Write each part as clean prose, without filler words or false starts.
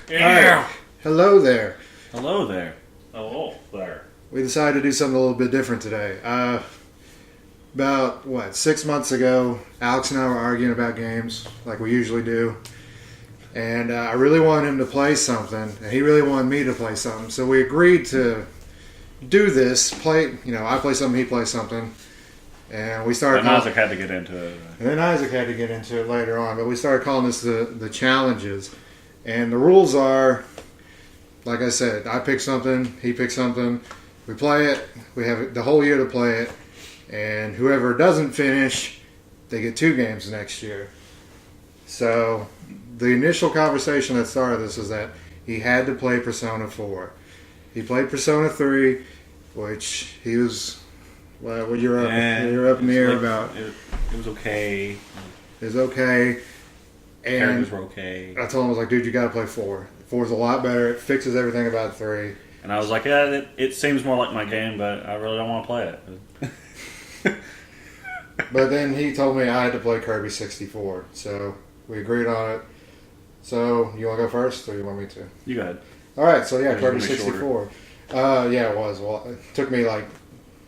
Yeah. Alright. Hello there. Hello there. Oh, there. We decided to do something a little bit different today. About, 6 months ago, Alex and I were arguing about games, like we usually do. And I really wanted him to play something, and he really wanted me to play something. So we agreed to do this, I play something, he plays something. And we started And Isaac had to get into it. And then Isaac had to get into it later on. But we started calling this the challenges. And the rules are, like I said, I pick something, he picks something. We play it. We have the whole year to play it. And whoever doesn't finish, they get 2 games next year. So the initial conversation that started this is that he had to play Persona 4. He played Persona 3, which he was... Well, what you're up in the air about. It was okay. It was okay. And Characters were okay. I told him, I was like, dude, you got to play 4. 4 is a lot better. It fixes everything about 3. And I was like, yeah, it seems more like my game, but I really don't want to play it. But then he told me I had to play Kirby 64. So we agreed on it. So you want to go first, or you want me to? You go ahead. All right, so yeah, It was Kirby gonna be 64. Yeah, it was. Well, it took me like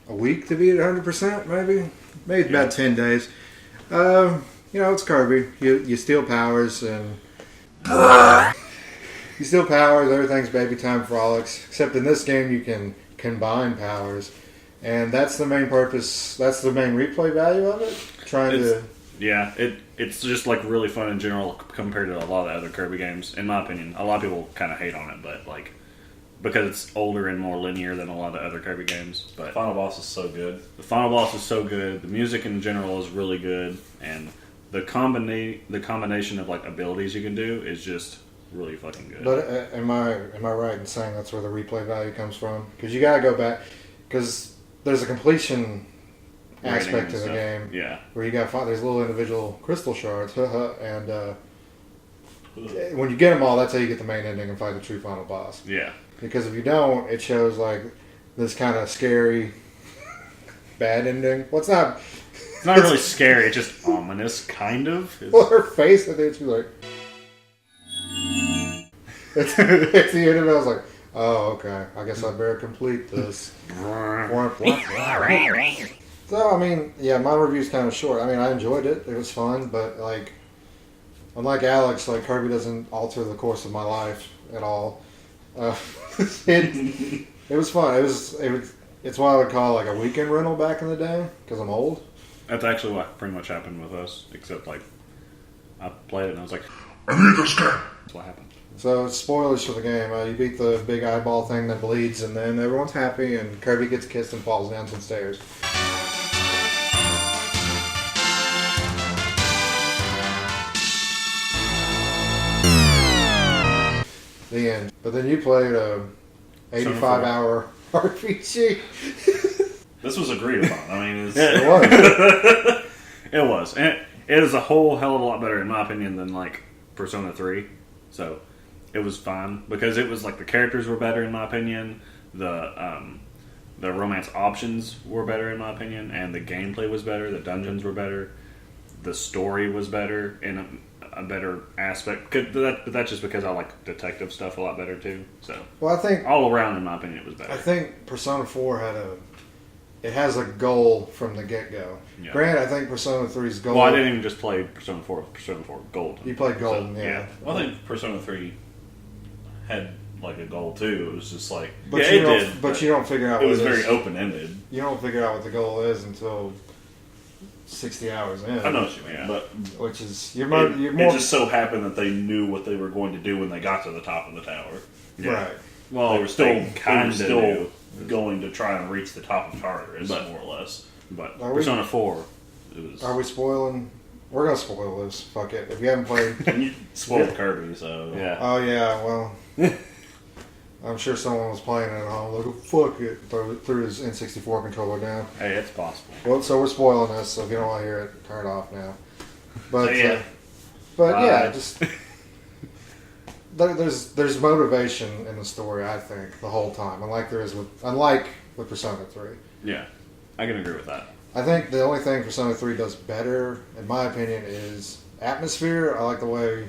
a week to beat it 100%, maybe about 10 days. It's Kirby. You steal powers and you steal powers. Everything's baby time frolics. Except in this game, you can combine powers, and that's the main purpose. That's the main replay value of it. Yeah, it's just like really fun in general compared to a lot of other Kirby games, in my opinion. A lot of people kind of hate on it, but like because it's older and more linear than a lot of the other Kirby games. But The final boss is so good. the final boss is so good. The music in general is really good, and the combination of like abilities you can do is just really fucking good. But am I right in saying that's where the replay value comes from? Because you gotta go back, because there's a completion aspect to the game. Yeah. Where you got there's little individual crystal shards, and when you get them all, that's how you get the main ending and fight the true final boss. Yeah. Because if you don't, it shows like this kind of scary bad ending. Well, it's not. It's not really scary. It's just ominous, kind of. Well, her face, I think she's like. It's the end of it. I was like, oh, okay. I guess I better complete this. So, I mean, yeah, my review's kind of short. I mean, I enjoyed it. It was fun, but like, unlike Alex, like Kirby doesn't alter the course of my life at all. It was fun. It's what I would call like a weekend rental back in the day because I'm old. That's actually what pretty much happened with us, except like I played it and I was like, I need this game. that's what happened. So, spoilers for the game. You beat the big eyeball thing that bleeds, and then everyone's happy, and Kirby gets kissed and falls down some stairs. The end. But then you played a 85-hour RPG. This was agreed upon. I mean, It was. It was. And it is a whole hell of a lot better, in my opinion, than like Persona 3. So it was fine because it was like the characters were better, in my opinion. The romance options were better, in my opinion, and the gameplay was better. The dungeons were better. The story was better in a better aspect. But that's just because I like detective stuff a lot better too. So Well, I think all around, in my opinion, it was better. I think Persona 4 has a goal from the get-go. Yeah. Granted, I think Persona 3's goal... Well, I didn't even just play Persona 4. Persona 4 Gold. You played Golden, So, yeah. well, I think Persona 3 had like a goal too. It was just like But Yeah, you it don't, did, But but you don't figure out it what was it very is. open ended. You don't figure out what the goal is until 60 hours in. I know what you mean, Yeah. but Which is... You're it more... just so happened that they knew what they were going to do when they got to the top of the tower. Yeah. Right. Well, They were still kind of knew. going to try and reach the top of Tartarus, But- more or less. But Are we- Persona 4, it was... Are we spoiling... We're going to spoil this. Fuck it. If you haven't played... And you spoiled Kirby, so Yeah. Oh, yeah, well... I'm sure someone was playing it at home. Like, fuck it. Threw his N64 controller down. Hey, it's possible. Well, so we're spoiling this, so if you don't want to hear it, turn it off now. But, So, yeah. yeah, just... There's motivation in the story, I think, the whole time. Unlike with Persona 3. Yeah. I can agree with that. I think the only thing Persona 3 does better, in my opinion, is atmosphere. I like the way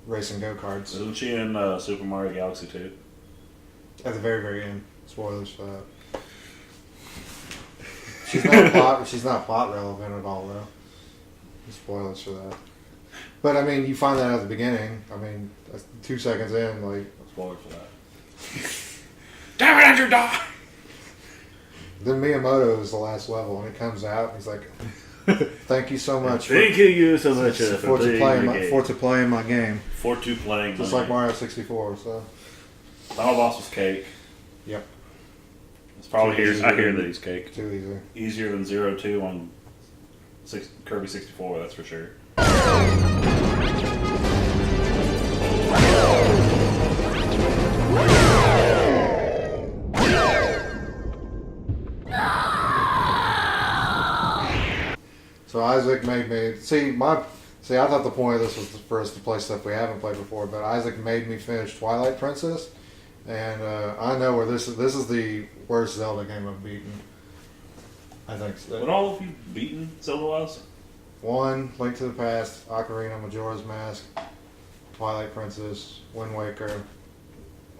racing go karts Isn't she in Super Mario Galaxy 2? at the very, very end. Spoilers for that. She's not plot. She's not plot relevant at all, though. Spoilers for that. But I mean, you find that at the beginning. I mean, 2 seconds in, like. Spoilers for that. Damn it, Andrew, die! Then Miyamoto is the last level, and he comes out, and he's like, "Thank you so much Thank you so much for to playing my game." For 2 playing. Just like Mario 64. So. Final boss was cake. Yep. It's probably I hear that he's cake. Too easy. easier than 0-2 on Kirby 64, that's for sure. So Isaac made me see. I thought the point of this was for us to play stuff we haven't played before, but Isaac made me finish Twilight Princess, and I know where this is the worst Zelda game I've beaten. I think so. What all have you beaten Zelda-wise? 1, Link to the Past, Ocarina, Majora's Mask, Twilight Princess, Wind Waker,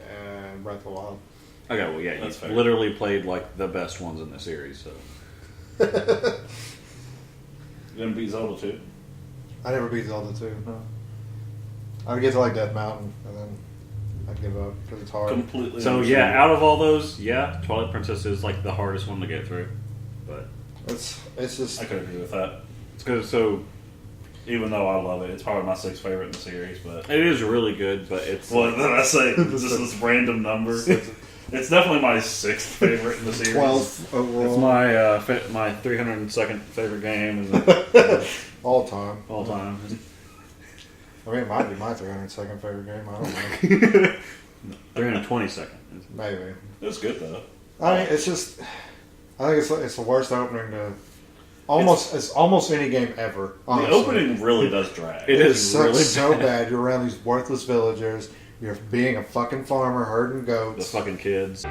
and Breath of the Wild. Okay, well, yeah, That's you fair. literally played like the best ones in the series. So You didn't beat Zelda 2? I never beat Zelda 2, no. I'd get to like Death Mountain, and then I'd give up because it's hard. Completely. So understand. yeah, out of all those, yeah, Twilight Princess is like the hardest one to get through. But It's just I could agree with that. it's because so Even though I love it, it's probably my 6th favorite in the series. But it is really good, but it's what did I say? Just this random number. It's definitely my 6th favorite in the series. 12 overall. it's my 302nd favorite game and all time. all time. I mean, it might be my 302nd favorite game. I don't know. 322nd. Maybe. It was good though. I mean, it's just. I think it's the worst opening to. It's almost any game ever. Honestly. The opening really does drag. It It is sucks really so bad. bad. You're around these worthless villagers. You're being a fucking farmer herding The goats. fucking kids.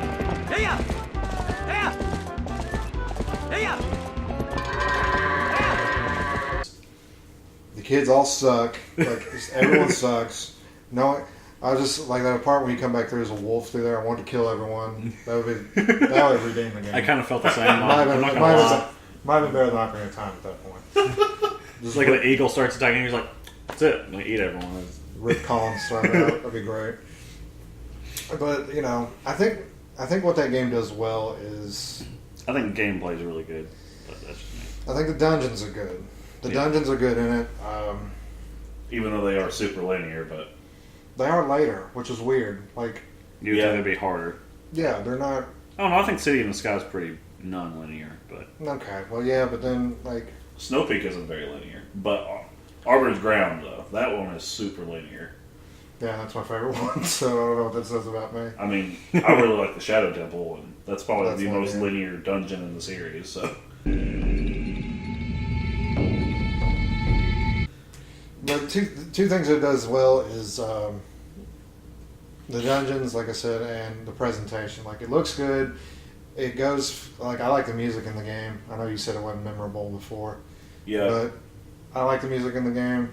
The kids all suck. Like just everyone sucks. No, I was just like that part when you come back there as a wolf through there. I want to kill everyone. That would redeem the game. I kind of felt the same. might have I'm been, not might gonna have lie. been- might have been better than Ocarina of Time at that point. Just like an eagle starts attacking, he's like, "That's it. I'm gonna eat everyone." Rip Collins started out. That'd be great. But you know, I think what that game does well is I think gameplay is really good, but that's just me. I think the dungeons are good. The Yeah. dungeons are good in it. Even though they are super linear, but They are later, which is weird. Like, You would Yeah. think it'd be harder. yeah, they're not. I don't know. I think City in the Sky is pretty non-linear, but Okay, well, yeah, but then like, Snow Peak isn't very linear. But Arbor's Ground though, that one is super linear. yeah, that's my favorite one. So I don't know what that says about me. I mean, I really like the Shadow Temple, and that's probably That's the one, most yeah. linear dungeon in the series. So But two things it does well is the dungeons, like I said, and the presentation. Like, it looks good. It goes like I like the music in the game. I know you said it wasn't memorable before, yeah, but I like the music in the game.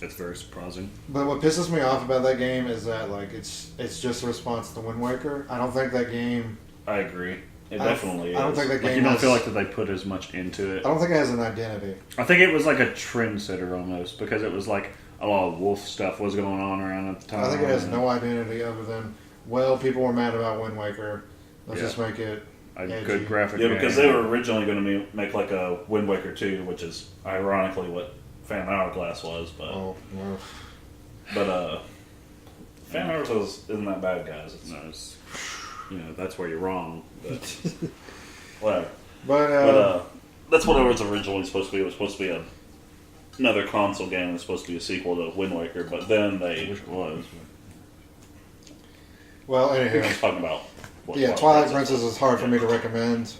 it's very surprising. But what pisses me off about that game is that like it's just a response to Wind Waker. I don't think that game. I agree. It I definitely I don't is. think that Like game. you don't has, feel like that they put as much into it. I don't think it has an identity. I think it was like a trendsetter almost because it was like a lot of wolf stuff was going on around at the time. I think it has no identity other than people were mad about Wind Waker. Let's Yeah. just make it a edgy. good graphic. Yeah, because game. they were originally going to make like a Wind Waker 2, which is ironically what Phantom Hourglass was, but Oh, well. Phantom Hourglass isn't that bad, guys. It's No, it's, that's where you're wrong. But whatever. But That's what it was originally supposed to be. It was supposed to be another console game. It was supposed to be a sequel to Wind Waker, but then I they wish it was. well, We're anyway, just talking about what yeah, Twilight Princess is hard for me to recommend.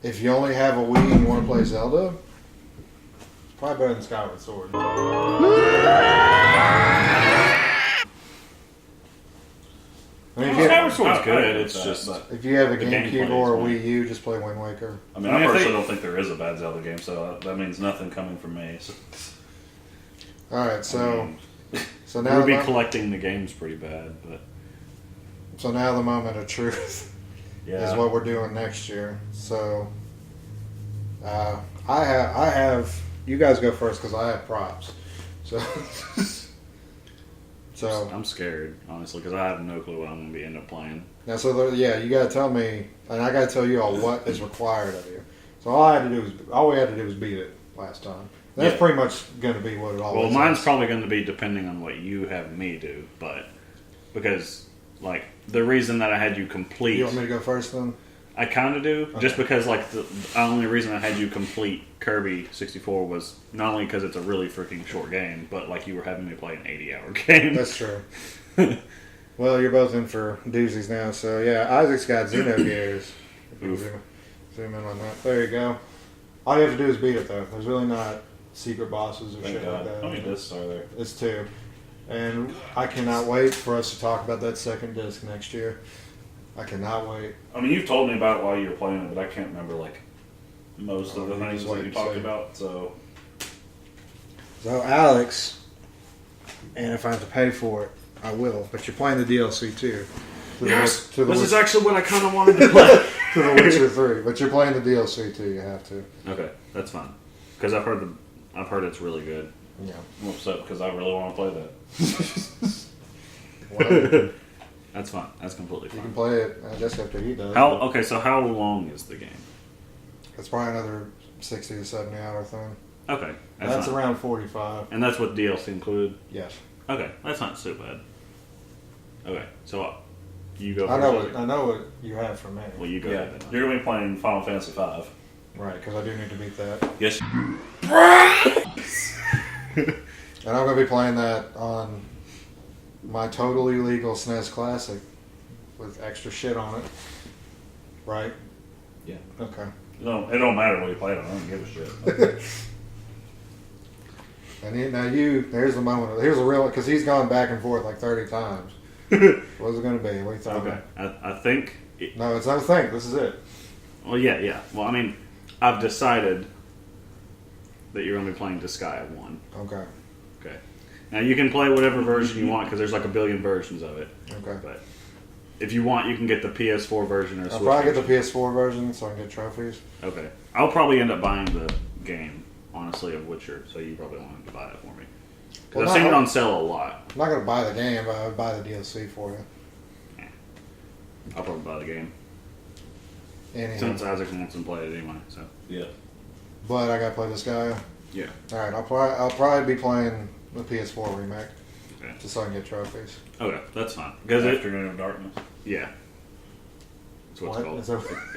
If you only have a Wii and you want to play Zelda, it's probably better than Skyward Sword. I mean, Skyward Sword's I good. agree with It's that, just but- if you have a The GameCube gameplay or a is Wii U, just play Wind Waker. I mean, I mean, I if personally they- don't think there is a bad Zelda game, so that means nothing coming from me. So, All right, so So now, We'd be the, collecting the games pretty bad, but so now the moment of truth Yeah. is what we're doing next year. So I have. You guys go first because I have props. So so I'm scared, honestly, because I have no clue what I'm going to be end up playing. now, yeah, you got to tell me, and I got to tell you all what is required of you. So all we had to do was beat it last time. That's Yeah. pretty much going to be what it always Well, is. mine's probably going to be depending on what you have me do, but because like the reason that I had you complete, You want me to go first then? I kind of do, just Okay. because like the only reason I had you complete Kirby 64 was not only because it's a really freaking short game, but like you were having me play an 80-hour game. That's true. Well, you're both in for doozies now, so yeah, Isaac's got Xenogears. If you Oof. zoom in on that. There you go. All you have to do is beat it, though. There's really not secret bosses or Thank shit like God. that. How many discs are there? It's 2. And I cannot wait for us to talk about that second disc next year. I cannot wait. I mean, you've told me about it while you were playing it, but I can't remember like most of the You things just that wait you and talked see. about. So So, Alex, and if I have to pay for it, I will. But you're playing the DLC too. To the This is actually what I kind of wanted to play. to The Witcher 3. But you're playing the DLC too. You have to. Okay, that's fine, because I've heard it's really good. Yeah. I'm upset because I really want to play that. Well, That's fine. That's completely you can fine. play it just after he does. Okay, so how long is the game? It's probably another 60 to 70 hour thing. Okay, That's fine. around 45. And that's what DLC included. Yes. Okay, that's not so bad. Okay, so you go. I know first. what you have for me. Well, you go. Yeah, ahead then. you're gonna be playing Final Fantasy V. Right, because I do need to beat that. Yes. And I'm going to be playing that on my totally legal SNES Classic with extra shit on it. Right? Yeah. Okay. It don't matter what you play on. I don't give a shit. And here's the moment. Here's the real, because he's gone back and forth like 30 times. What's it going to be? What do you think? Okay, I think. No, it's not a thing. This is it. Well, yeah. Well, I mean, I've decided that you're going to be playing Disgaea 1. Okay. Okay. Now you can play whatever version you want because there's like a billion versions of it. Okay. But if you want, you can get the PS4 version or I'll Switch probably get the version. PS4 version so I can get trophies. Okay. I'll probably end up buying the game, honestly, of Witcher. So you probably won't have to buy it for me. Because Well, I've seen it no, on sale a lot. I'm not going to buy the game, but I would buy the DLC for you. I'll probably buy the game Anyhow. since Isaac wants to play it anyway. So Yeah. But I got to play this guy. yeah. Alright, I'll probably be playing the PS4 remake. Okay. Just so I can get trophies. Okay, that's fine. Because Afternoon of Darkness. yeah, that's what it's called. Is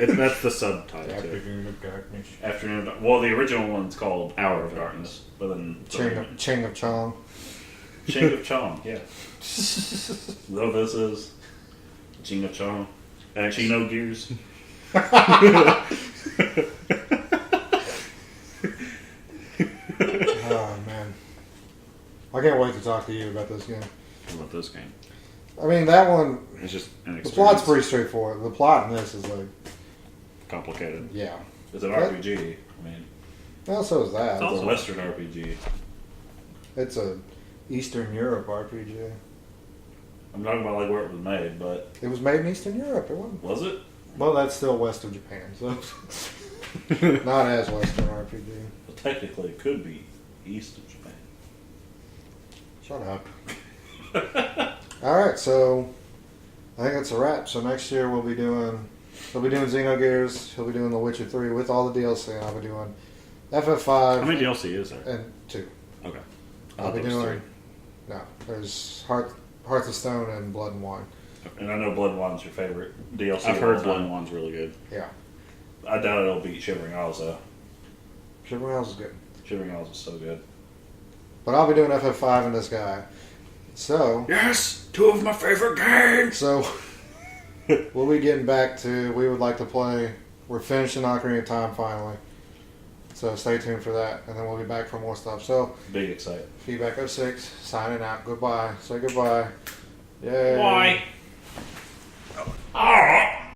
that That's the subtitle too. Afternoon of Darkness. Afternoon. Well, the original one's called Hour of Darkness, but then Ching of Chong. Ching of Chong. Yeah. Though this is Ching of Chong. Chino Gears. Oh man. I can't wait to talk to you about this game. I love this game. I mean, that one, It's just an the experience. plot's pretty straightforward. The plot in this is like, complicated. yeah. It's an RPG. I mean, Well, so is that. it's also- a Western RPG. It's a Eastern Europe RPG. I'm talking about like where it was made, but It was made in Eastern Europe. It wasn't. was it? Well, that's still west of Japan, so not as Western RPG. Well, technically, it could be east of Japan. Shut up. All right, so I think that's a wrap. So next year he'll be doing Xenogears. He'll be doing The Witcher 3 with all the DLC, and I'll be doing FF5 How many DLC is there? and 2. Okay. I'll be thought there was doing no. There's Hearts of Stone and Blood and Wine. And I know Blood and Wine's your favorite DLC. I've of heard all Blood time. and Wine's really good. Yeah, I doubt it'll beat Shivering Isles though. Shivering Isles is good. Shivering Isles is so good. But I'll be doing FF5 and this guy. So Yes, two of my favorite games. So we'll be getting back to, we would like to play, we're finishing Ocarina of Time finally. So stay tuned for that, and then we'll be back for more stuff. So Big excited. Feedback 06, signing out. Goodbye. Say goodbye. Yay. Why? Oh.